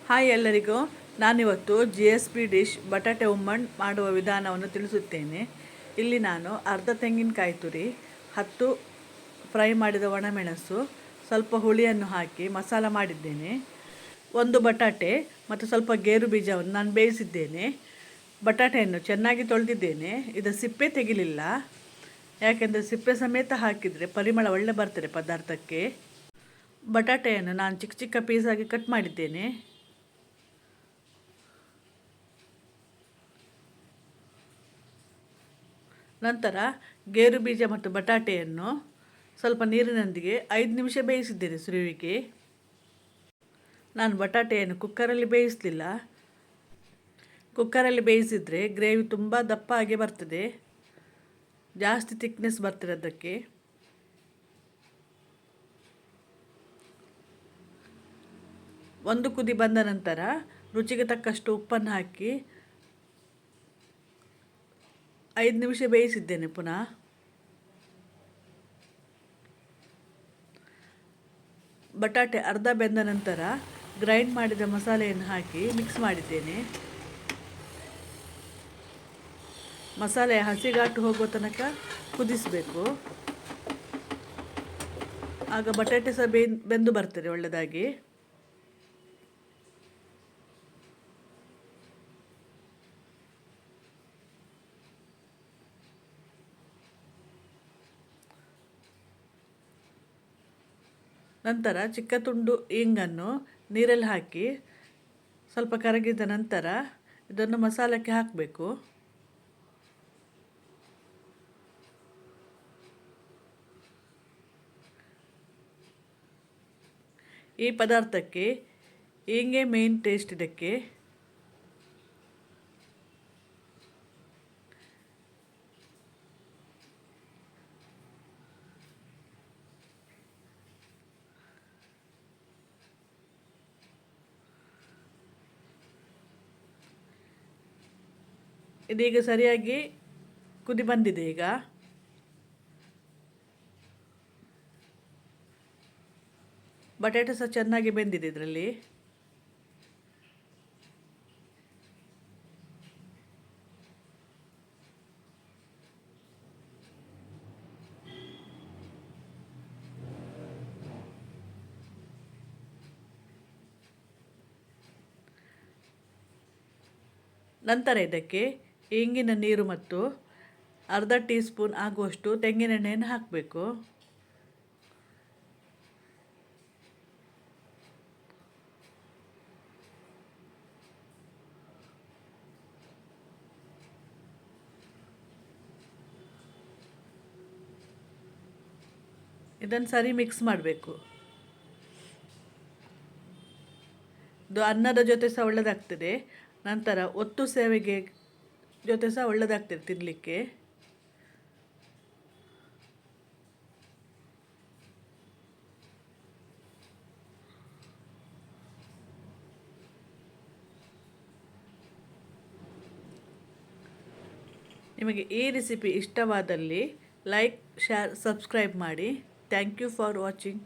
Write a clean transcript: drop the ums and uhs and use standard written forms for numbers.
Hi ಎಲ್ಲರಿಗೂ. ನಾನಿವತ್ತು GSP dish ಬಟಾಟೆ ಉಮ್ಮಣ್ಣು ಮಾಡುವ ವಿಧಾನವನ್ನು ತಿಳಿಸುತ್ತೇನೆ. ಇಲ್ಲಿ ನಾನು ಅರ್ಧ ತೆಂಗಿನಕಾಯಿ ತುರಿ, 10 ಫ್ರೈ ಮಾಡಿದ ಒಣಮೆಣಸು, ಸ್ವಲ್ಪ ಹುಳಿಯನ್ನು ಹಾಕಿ ಮಸಾಲ ಮಾಡಿದ್ದೇನೆ. ಒಂದು ಬಟಾಟೆ ಮತ್ತು ಸ್ವಲ್ಪ ಗೇರು ಬೀಜವನ್ನು ನಾನು ಬೇಯಿಸಿದ್ದೇನೆ. ಬಟಾಟೆಯನ್ನು ಚೆನ್ನಾಗಿ ತೊಳೆದಿದ್ದೇನೆ. ಇದರ ಸಿಪ್ಪೆ ತೆಗಿಲಿಲ್ಲ, ಯಾಕೆಂದರೆ ಸಿಪ್ಪೆ ಸಮೇತ ಹಾಕಿದರೆ ಪರಿಮಳ ಒಳ್ಳೆ ಬರ್ತದೆ ಪದಾರ್ಥಕ್ಕೆ. ಬಟಾಟೆಯನ್ನು ನಾನು ಚಿಕ್ಕ ಚಿಕ್ಕ ಪೀಸಾಗಿ ಕಟ್ ಮಾಡಿದ್ದೇನೆ. ನಂತರ ಗೇರು ಬೀಜ ಮತ್ತು ಬಟಾಟೆಯನ್ನು ಸ್ವಲ್ಪ ನೀರಿನೊಂದಿಗೆ 5 ನಿಮಿಷ ಬೇಯಿಸಿದ್ದೇನೆ ಸುರುವಿಗೆ. ನಾನು ಬಟಾಟೆಯನ್ನು ಕುಕ್ಕರಲ್ಲಿ ಬೇಯಿಸಲಿಲ್ಲ. ಕುಕ್ಕರಲ್ಲಿ ಬೇಯಿಸಿದರೆ ಗ್ರೇವಿ ತುಂಬ ದಪ್ಪ ಆಗಿ ಬರ್ತದೆ, ಜಾಸ್ತಿ ಥಿಕ್ನೆಸ್ ಬರ್ತದೆ ಅದಕ್ಕೆ. ಒಂದು ಕುದಿ ಬಂದ ನಂತರ ರುಚಿಗೆ ತಕ್ಕಷ್ಟು ಉಪ್ಪನ್ನು ಹಾಕಿ 5 ನಿಮಿಷ ಬೇಯಿಸಿದ್ದೇನೆ. ಪುನಃ ಬಟಾಟೆ ಅರ್ಧ ಬೆಂದ ನಂತರ ಗ್ರೈಂಡ್ ಮಾಡಿದ ಮಸಾಲೆಯನ್ನು ಹಾಕಿ ಮಿಕ್ಸ್ ಮಾಡಿದ್ದೇನೆ. ಮಸಾಲೆ ಹಸಿಗಾಟು ಹೋಗುವ ತನಕ ಕುದಿಸಬೇಕು, ಆಗ ಬಟಾಟೆ ಸಹ ಬೆಂದು ಬರ್ತದೆ ಒಳ್ಳೆಯದಾಗಿ. ನಂತರ ಚಿಕ್ಕ ತುಂಡು ಇಂಗನ್ನು ನೀರಲ್ಲಿ ಹಾಕಿ ಸ್ವಲ್ಪ ಕರಗಿದ ನಂತರ ಇದನ್ನು ಮಸಾಲಕ್ಕೆ ಹಾಕಬೇಕು. ಈ ಪದಾರ್ಥಕ್ಕೆ ಇಂಗೆ ಮೇನ್ ಟೇಸ್ಟ್ ಇದಕ್ಕೆ. ಇದೀಗ ಸರಿಯಾಗಿ ಕುದಿ ಬಂದಿದೆ. ಈಗ ಬಟಾಟೆ ಸಹ ಚೆನ್ನಾಗಿ ಬೆಂದಿದೆ ಇದರಲ್ಲಿ. ನಂತರ ಇದಕ್ಕೆ ಇಂಗಿನ ನೀರು ಮತ್ತು ಅರ್ಧ ಟೀ ಸ್ಪೂನ್ ಆಗುವಷ್ಟು ತೆಂಗಿನೆಣ್ಣೆಯನ್ನು ಹಾಕಬೇಕು. ಇದನ್ನು ಸರಿ ಮಿಕ್ಸ್ ಮಾಡಬೇಕು. ಇದು ಅನ್ನದ ಜೊತೆ ಸಹ ಒಳ್ಳೆಯದಾಗ್ತದೆ. ನಂತರ ಒತ್ತು ಸೇವಿಗೆ ಜೊತೆ ಸಹ ಒಳ್ಳೆಯದಾಗ್ತದೆ ತಿನ್ನಲಿಕ್ಕೆ. ನಿಮಗೆ ಈ ರೆಸಿಪಿ ಇಷ್ಟವಾದಲ್ಲಿ ಲೈಕ್, ಶೇರ್, ಸಬ್ಸ್ಕ್ರೈಬ್ ಮಾಡಿ. Thank you for watching.